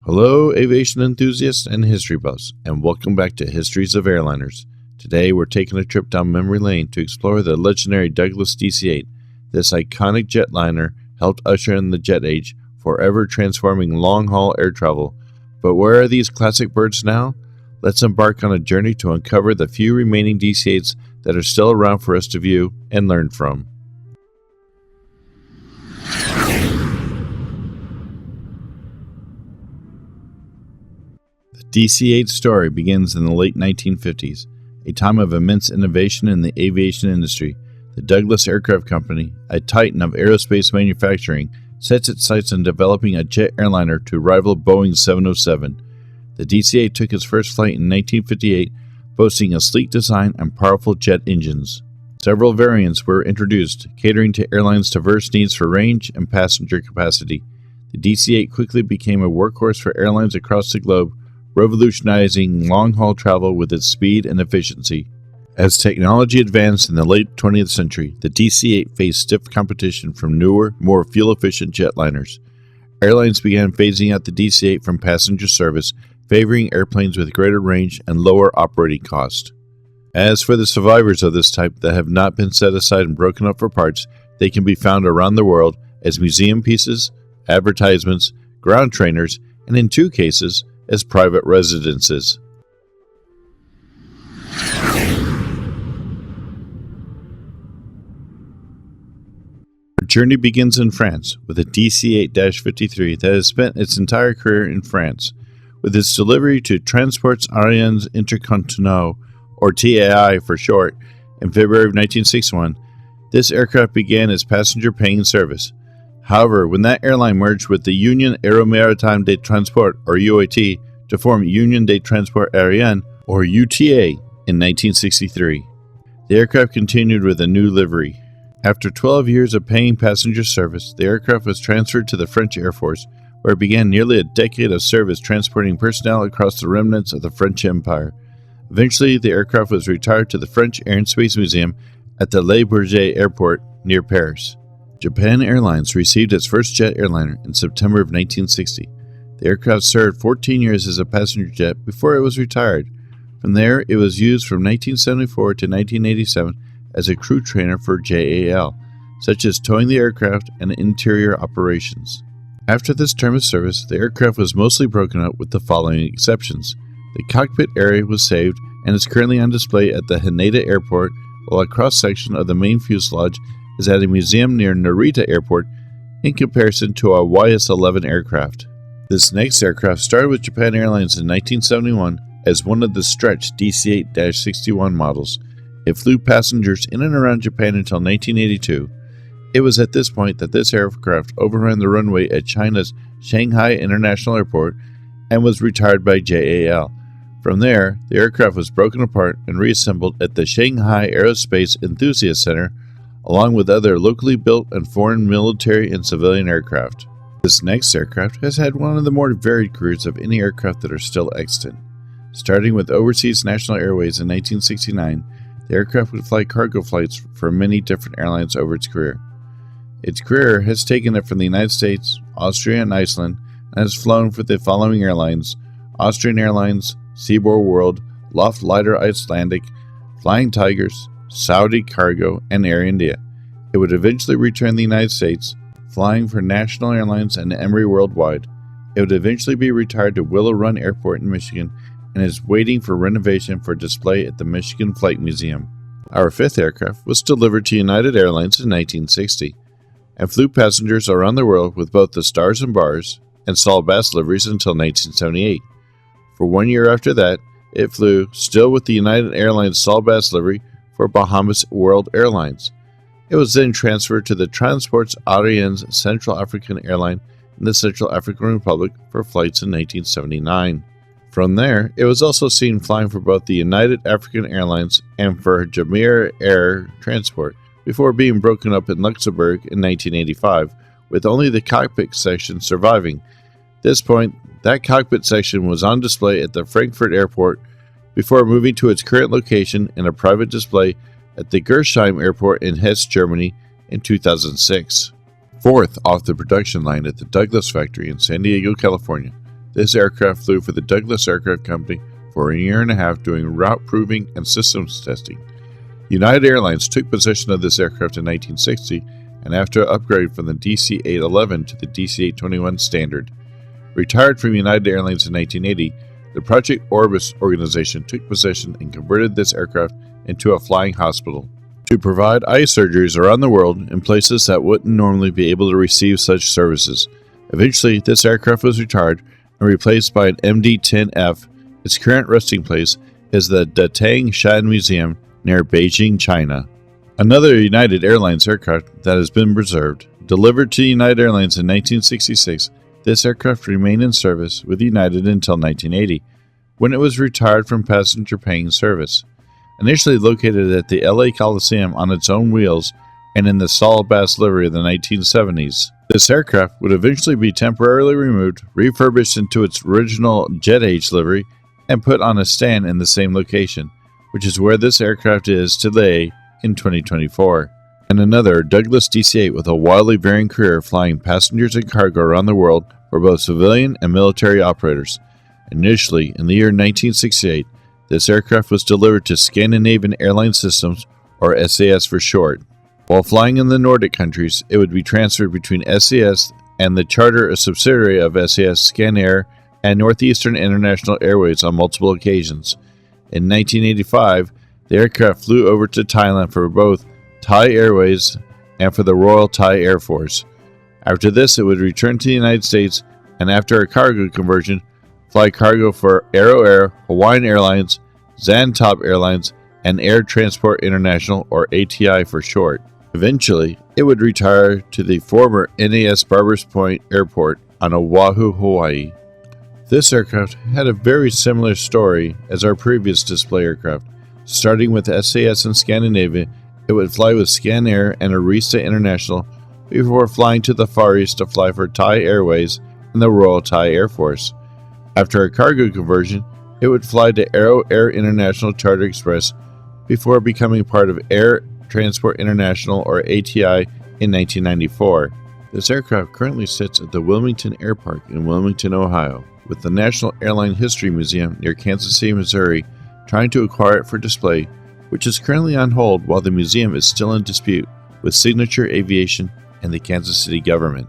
Hello, aviation enthusiasts and history buffs, and welcome back to Histories of Airliners. Today, we're taking a trip down memory lane to explore the legendary Douglas DC-8. This iconic jetliner helped usher in the jet age, forever transforming long-haul air travel. But where are these classic birds now? Let's embark on a journey to uncover the few remaining DC-8s that are still around for us to view and learn from. The DC-8 story begins in the late 1950s, a time of immense innovation in the aviation industry. The Douglas Aircraft Company, a titan of aerospace manufacturing, sets its sights on developing a jet airliner to rival Boeing's 707. The DC-8 took its first flight in 1958, boasting a sleek design and powerful jet engines. Several variants were introduced, catering to airlines' diverse needs for range and passenger capacity. The DC-8 quickly became a workhorse for airlines across the globe, revolutionizing long-haul travel with its speed and efficiency. As technology advanced in the late 20th century, the DC-8 faced stiff competition from newer, more fuel-efficient jetliners. Airlines began phasing out the DC-8 from passenger service, favoring airplanes with greater range and lower operating cost. As for the survivors of this type that have not been set aside and broken up for parts, they can be found around the world as museum pieces, advertisements, ground trainers, and in two cases, as private residences. Our journey begins in France with a DC-8-53 that has spent its entire career in France. With its delivery to Transports Aériens Intercontinentaux, or TAI for short, in February of 1961, this aircraft began its passenger-paying service. However, when that airline merged with the Union Aéromaritime de Transport, or UAT, to form Union de Transport Aérien, or UTA, in 1963, the aircraft continued with a new livery. After 12 years of paying passenger service, the aircraft was transferred to the French Air Force, where it began nearly a decade of service transporting personnel across the remnants of the French Empire. Eventually, the aircraft was retired to the French Air and Space Museum at the Le Bourget Airport near Paris. Japan Airlines received its first jet airliner in September of 1960. The aircraft served 14 years as a passenger jet before it was retired. From there, it was used from 1974 to 1987 as a crew trainer for JAL, such as towing the aircraft and interior operations. After this term of service, the aircraft was mostly broken up with the following exceptions. The cockpit area was saved and is currently on display at the Haneda Airport, while a cross-section of the main fuselage is at a museum near Narita Airport in comparison to a YS-11 aircraft. This next aircraft started with Japan Airlines in 1971 as one of the stretched DC-8-61 models. It flew passengers in and around Japan until 1982. It was at this point that this aircraft overran the runway at China's Shanghai International Airport and was retired by JAL. From there, the aircraft was broken apart and reassembled at the Shanghai Aerospace Enthusiast Center, along with other locally built and foreign military and civilian aircraft. This next aircraft has had one of the more varied careers of any aircraft that are still extant. Starting with Overseas National Airways in 1969, the aircraft would fly cargo flights for many different airlines over its career. Its career has taken it from the United States, Austria, and Iceland, and has flown for the following airlines: Austrian Airlines, Seaboard World, Lufthansa Icelandic, Flying Tigers, Saudi Cargo, and Air India. It would eventually return to the United States, flying for National Airlines and Emery Worldwide. It would eventually be retired to Willow Run Airport in Michigan and is waiting for renovation for display at the Michigan Flight Museum. Our fifth aircraft was delivered to United Airlines in 1960 and flew passengers around the world with both the Stars and Bars and Saul Bass liveries until 1978. For 1 year after that, it flew, still with the United Airlines Saul Bass livery, for Bahamas World Airlines. It was then transferred to the Transports Aériens Central African Airline in the Central African Republic for flights in 1979. From there, it was also seen flying for both the United African Airlines and for Jamir Air Transport, before being broken up in Luxembourg in 1985, with only the cockpit section surviving. At this point, that cockpit section was on display at the Frankfurt Airport before moving to its current location in a private display at the Gersheim Airport in Hesse, Germany in 2006. Fourth off the production line at the Douglas factory in San Diego, California, this aircraft flew for the Douglas Aircraft Company for a year and a half doing route proving and systems testing. United Airlines took possession of this aircraft in 1960 and after an upgrade from the DC-811 to the DC-821 standard. Retired from United Airlines in 1980, the Project Orbis organization took possession and converted this aircraft into a flying hospital to provide eye surgeries around the world in places that wouldn't normally be able to receive such services. Eventually, this aircraft was retired and replaced by an MD-10F. Its current resting place is the Decaying Shan Museum near Beijing, China. Another United Airlines aircraft that has been preserved. Delivered to United Airlines in 1966, this aircraft remained in service with United until 1980, when it was retired from passenger paying service. Initially located at the LA Coliseum on its own wheels and in the solid bass livery of the 1970s, this aircraft would eventually be temporarily removed, refurbished into its original jet age livery, and put on a stand in the same location, which is where this aircraft is today in 2024. And another Douglas DC-8 with a wildly varying career flying passengers and cargo around the world for both civilian and military operators. Initially, in the year 1968, this aircraft was delivered to Scandinavian Airline Systems, or SAS for short. While flying in the Nordic countries, it would be transferred between SAS and the charter, a subsidiary of SAS, Scanair, and Northeastern International Airways on multiple occasions. In 1985, the aircraft flew over to Thailand for both Thai Airways and for the Royal Thai Air Force. After this, it would return to the United States and after a cargo conversion, fly cargo for Aero Air, Hawaiian Airlines, Zantop Airlines, and Air Transport International, or ATI for short. Eventually, it would retire to the former NAS Barbers Point Airport on Oahu, Hawaii. This aircraft had a very similar story as our previous display aircraft. Starting with SAS in Scandinavia, it would fly with Scanair and Arista International before flying to the Far East to fly for Thai Airways and the Royal Thai Air Force. After a cargo conversion, it would fly to Aero Air International Charter Express before becoming part of Air Transport International, or ATI, in 1994. This aircraft currently sits at the Wilmington Air Park in Wilmington, Ohio, with the National Airline History Museum near Kansas City, Missouri, trying to acquire it for display, which is currently on hold while the museum is still in dispute with Signature Aviation and the Kansas City government.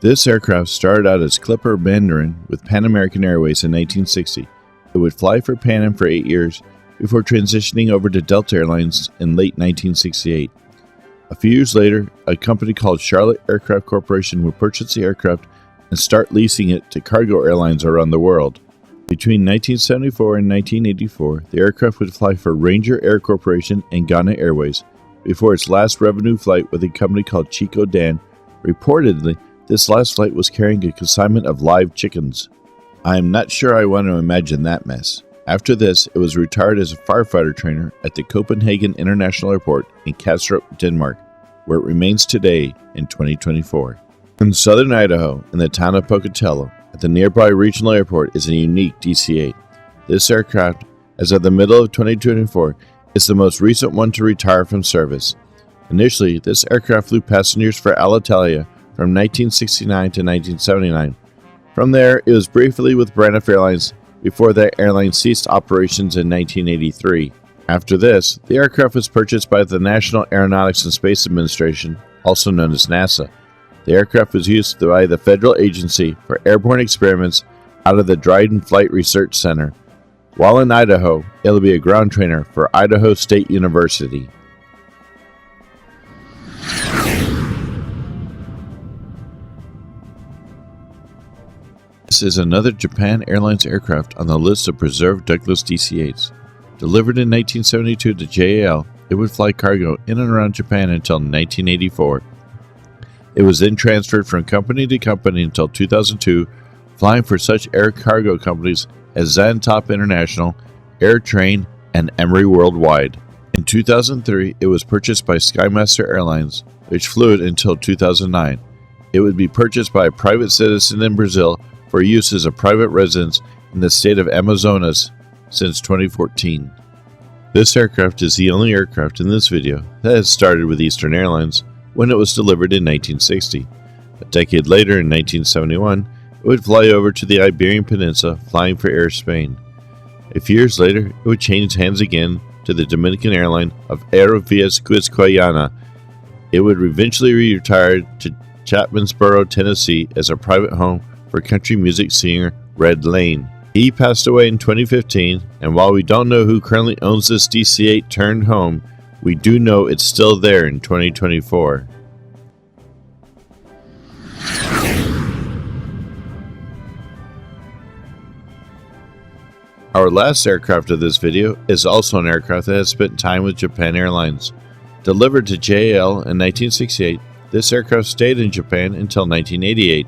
This aircraft started out as Clipper Mandarin with Pan American Airways in 1960. It would fly for Pan Am for 8 years before transitioning over to Delta Airlines in late 1968. A few years later, a company called Charlotte Aircraft Corporation would purchase the aircraft and start leasing it to cargo airlines around the world. Between 1974 and 1984, the aircraft would fly for Ranger Air Corporation and Ghana Airways before its last revenue flight with a company called Chico Dan. Reportedly, this last flight was carrying a consignment of live chickens. I am not sure I want to imagine that mess. After this, it was retired as a firefighter trainer at the Copenhagen International Airport in Kastrup, Denmark, where it remains today in 2024. In southern Idaho, in the town of Pocatello, at the nearby regional airport is a unique DC-8. This aircraft, as of the middle of 2024, is the most recent one to retire from service. Initially, this aircraft flew passengers for Alitalia from 1969 to 1979. From there, it was briefly with Braniff Airlines before that airline ceased operations in 1983. After this, the aircraft was purchased by the National Aeronautics and Space Administration, also known as NASA. The aircraft was used by the federal agency for airborne experiments out of the Dryden Flight Research Center. While in Idaho, it will be a ground trainer for Idaho State University. This is another Japan Airlines aircraft on the list of preserved Douglas DC-8s. Delivered in 1972 to JAL, it would fly cargo in and around Japan until 1984. It was then transferred from company to company until 2002, flying for such air cargo companies as Zantop International, AirTrain, and Emery Worldwide. In 2003, it was purchased by Skymaster Airlines, which flew it until 2009. It would be purchased by a private citizen in Brazil for use as a private residence in the state of Amazonas since 2014. This aircraft is the only aircraft in this video that has started with Eastern Airlines when it was delivered in 1960. A decade later, in 1971, it would fly over to the Iberian Peninsula, flying for Air Spain. A few years later, it would change hands again to the Dominican airline of Aerovías Guadalcanal. It would eventually retire to Chapmansboro, Tennessee as a private home for country music singer Red Lane. He passed away in 2015, and while we don't know who currently owns this DC-8 turned home, we do know it's still there in 2024. Our last aircraft of this video is also an aircraft that has spent time with Japan Airlines. Delivered to JAL in 1968, this aircraft stayed in Japan until 1988,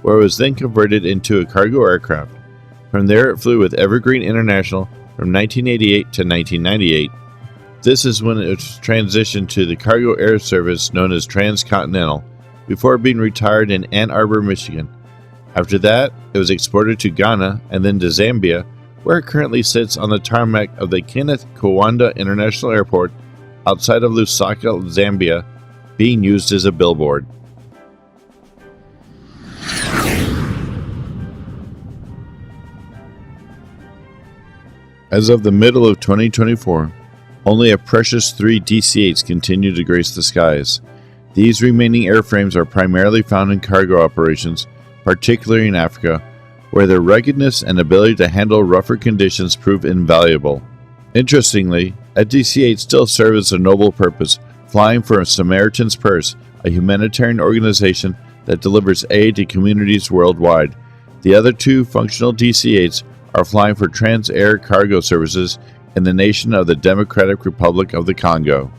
where it was then converted into a cargo aircraft. From there, it flew with Evergreen International from 1988 to 1998. This is when it was transitioned to the cargo air service known as Transcontinental, before being retired in Ann Arbor, Michigan. After that, it was exported to Ghana and then to Zambia, where it currently sits on the tarmac of the Kenneth Kaunda International Airport outside of Lusaka, Zambia, being used as a billboard. As of the middle of 2024, only a precious 3 DC-8s continue to grace the skies. These remaining airframes are primarily found in cargo operations, particularly in Africa, where their ruggedness and ability to handle rougher conditions prove invaluable. Interestingly, a DC-8 still serves a noble purpose, flying for Samaritan's Purse, a humanitarian organization that delivers aid to communities worldwide. The other 2 functional DC-8s are flying for Transair Cargo Services in the nation of the Democratic Republic of the Congo.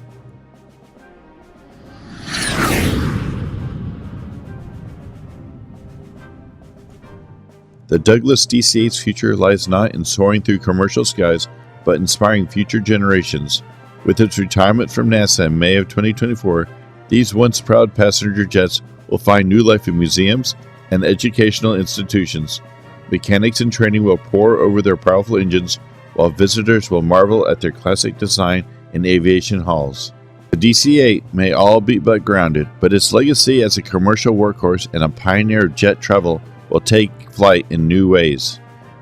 The Douglas DC-8's future lies not in soaring through commercial skies, but inspiring future generations. With its retirement from NASA in May of 2024, these once proud passenger jets will find new life in museums and educational institutions. Mechanics in training will pore over their powerful engines, while visitors will marvel at their classic design in aviation halls. The DC-8 may all be but grounded, but its legacy as a commercial workhorse and a pioneer of jet travel will take flight in new ways.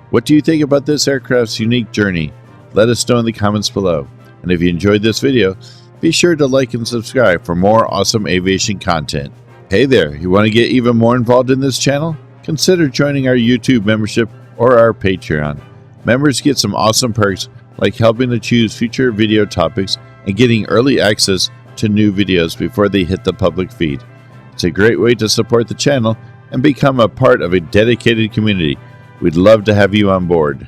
What do you think about this aircraft's unique journey? Let us know in the comments below. And if you enjoyed this video, be sure to like and subscribe for more awesome aviation content. Hey there, you want to get even more involved in this channel? Consider joining our YouTube membership or our Patreon. Members get some awesome perks like helping to choose future video topics and getting early access to new videos before they hit the public feed. It's a great way to support the channel and become a part of a dedicated community. We'd love to have you on board.